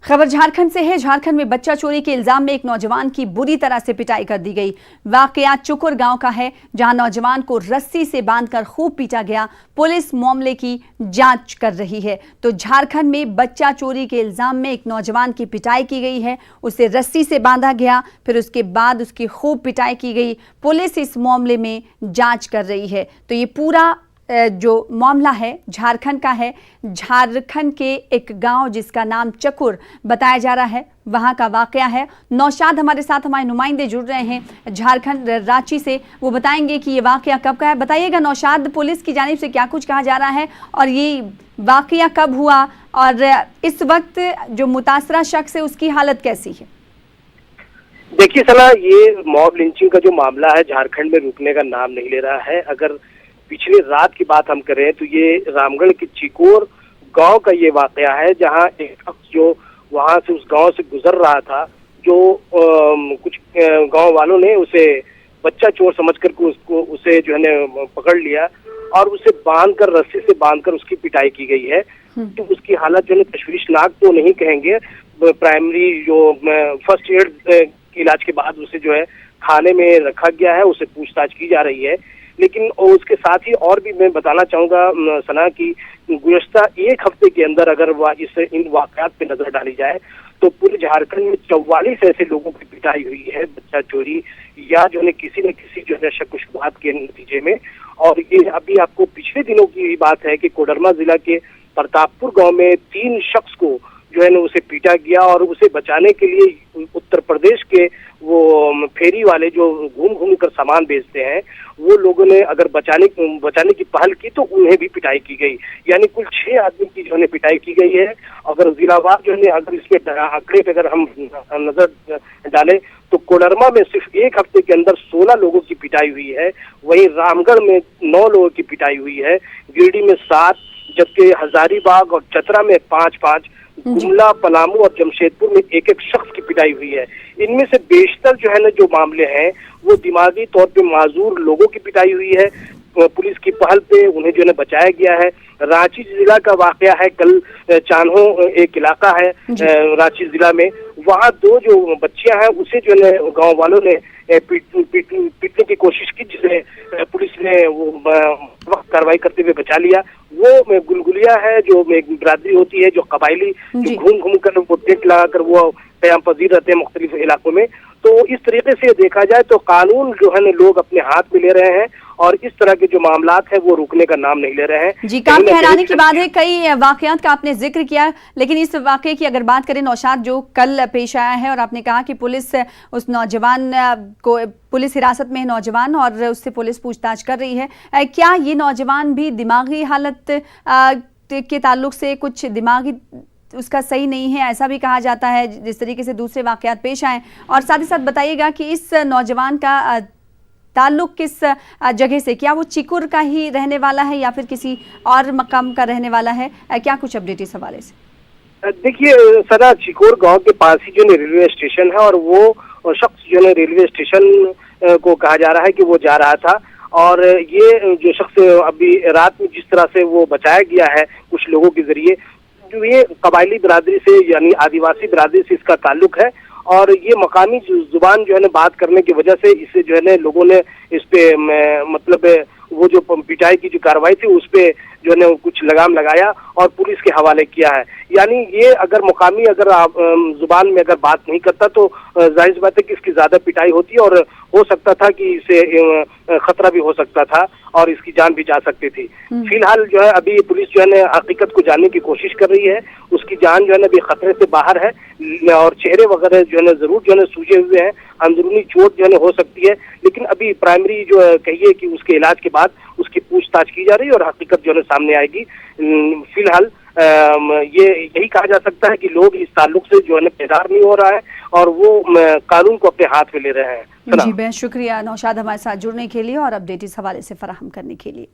खबर झारखंड से है। झारखंड में बच्चा चोरी के इल्जाम में एक नौजवान की बुरी तरह से पिटाई कर दी गई। वाकया चुकुर गांव का है, जहां नौजवान को रस्सी से बांधकर खूब पीटा गया। पुलिस मामले की जांच कर रही है। तो झारखंड में बच्चा चोरी के इल्जाम में एक नौजवान की पिटाई की गई है। उसे रस्सी से बांधा गया, फिर उसके बाद उसकी खूब पिटाई की गई। पुलिस इस मामले में जांच कर रही है। तो ये पूरा जो मामला है झारखंड का है। झारखंड के एक गांव जिसका नाम चकुर बताया जा रहा है, वहां का वाकया है। नौशाद हमारे साथ, हमारे नुमाइंदे जुड़ रहे हैं झारखंड रांची से। वो बताएंगे कि ये वाकया कब का है। बताइएगा नौशाद, पुलिस की जानिब से क्या कुछ कहा जा रहा है और ये वाकया कब हुआ और इस वक्त जो मुतासरा शख्स है उसकी हालत कैसी है? देखिए सना, ये मॉब लिंचिंग का जो मामला है झारखंड में रुकने का नाम नहीं ले रहा है। अगर पिछली रात की बात हम करें तो ये रामगढ़ के चिकोर गांव का ये वाकया है, जहां एक शख्स जो वहां से उस गांव से गुजर रहा था, जो कुछ गांव वालों ने उसे बच्चा चोर समझ कर उसे जो है पकड़ लिया और उसे बांधकर, रस्सी से बांधकर उसकी पिटाई की गई है। तो उसकी हालत जो है तशवीशनाक तो नहीं कहेंगे, प्राइमरी जो फर्स्ट एड इलाज के बाद उसे जो है थाने में रखा गया है, उसे पूछताछ की जा रही है। लेकिन उसके साथ ही और भी मैं बताना चाहूंगा सना कि गुज़श्ता एक हफ्ते के अंदर अगर इन वाकयात पे नजर डाली जाए तो पूरे झारखंड में 44 ऐसे लोगों की पिटाई हुई है बच्चा चोरी या जो है किसी न किसी जो है शक शुबहात के नतीजे में। और ये अभी आपको पिछले दिनों की बात है कि कोडरमा जिला के प्रतापपुर गांव में 3 शख्स को जो है ना उसे पीटा गया और उसे बचाने के लिए उत्तर प्रदेश के वो फेरी वाले जो घूम घूम कर सामान बेचते हैं, वो लोगों ने अगर बचाने की पहल की तो उन्हें भी पिटाई की गई। यानी कुल 6 आदमी की जो है पिटाई की गई है। अगर जिलावार जो है अगर इसके आंकड़े पे अगर हम नजर डालें तो कोडरमा में सिर्फ एक हफ्ते के अंदर 16 लोगों की पिटाई हुई है। वहीं रामगढ़ में 9 लोगों की पिटाई हुई है, गिरिडीह में 7, जबकि हजारीबाग और चतरा में 5-5, गुमला, पलामू और जमशेदपुर में 1-1 शख्स की पिटाई हुई है। इनमें से बेशतर जो है ना जो मामले हैं वो दिमागी तौर पे माजूर लोगों की पिटाई हुई है। पुलिस की पहल पे उन्हें जो है बचाया गया है। रांची जिला का वाकया है, कल चान्हो एक इलाका है रांची जिला में, वहाँ 2 जो बच्चियां हैं उसे जो है गांव वालों ने पीटने की कोशिश की, जिसे पुलिस ने वो वक्त कार्रवाई करते हुए बचा लिया। वो गुलगुलिया है, जो बिरादरी होती है, जो कबायली जो घूम घूम कर वो टेंट लगाकर वो कयाम पजीर रहते हैं मुख्तलिफ इलाकों में। तो इस तरीके से देखा जाए तो कानून जो है लोग अपने हाथ में ले रहे हैं और इस तरह के जो मामलात है वो रुकने का नाम नहीं ले रहे हैं। जी, काफी हैरानी की बात है। कई वाकयात का आपने जिक्र किया, लेकिन इस वाकये की अगर बात करें नौशाद, जो कल पेश आया है और आपने कहा कि पुलिस उस नौजवान को, पुलिस हिरासत में है नौजवान और उससे पुलिस पूछताछ कर रही है। क्या ये नौजवान भी दिमागी हालत के ताल्लुक से कुछ दिमागी उसका सही नहीं है, ऐसा भी कहा जाता है, जिस तरीके से दूसरे वाकयात पेश आए? और साथ ही साथ बताइएगा कि इस नौजवान का ताल्लुक किस जगह से, क्या वो चिकुर का ही रहने वाला है या फिर किसी और मकाम का रहने वाला है? क्या कुछ अपडेट इस हवाले से? देखिए सना, चिकोर गांव के पास ही जो रेलवे स्टेशन है और वो शख्स जो है रेलवे स्टेशन को कहा जा रहा है कि वो जा रहा था और ये जो शख्स अभी रात में जिस तरह से वो बचाया गया है कुछ लोगों के जरिए, जो ये कबायली बिरादरी से यानी आदिवासी बिरादरी से इसका ताल्लुक है और ये मकामी जुबान जो है ना बात करने की वजह से इसे जो है ना लोगों ने इस पे मतलब वो जो पिटाई की जो कार्रवाई थी उस पे जो है ना कुछ लगाम लगाया और पुलिस के हवाले किया है। यानी ये अगर मुकामी अगर जुबान में अगर बात नहीं करता तो जाहिर बात है कि इसकी ज्यादा पिटाई होती और हो सकता था कि इसे खतरा भी हो सकता था और इसकी जान भी जा सकती थी। फिलहाल जो है अभी पुलिस जो है ना हकीकत को जानने की कोशिश कर रही है। उसकी जान जो है ना अभी खतरे से बाहर है और चेहरे वगैरह जो है ना जरूर जो है ना सूजे हुए हैं, अंदरूनी चोट जो है ना हो सकती है, लेकिन अभी प्राइमरी जो कहिए कि उसके इलाज के बाद उसकी पूछताछ की जा रही है और हकीकत जो है सामने आएगी। फिलहाल ये यही कहा जा सकता है कि लोग इस ताल्लुक से जो है बेदार नहीं हो रहा है और वो कानून को अपने हाथ में ले रहे हैं। जी, बेहद शुक्रिया नौशाद हमारे साथ जुड़ने के लिए और अपडेट इस हवाले से फराहम करने के लिए।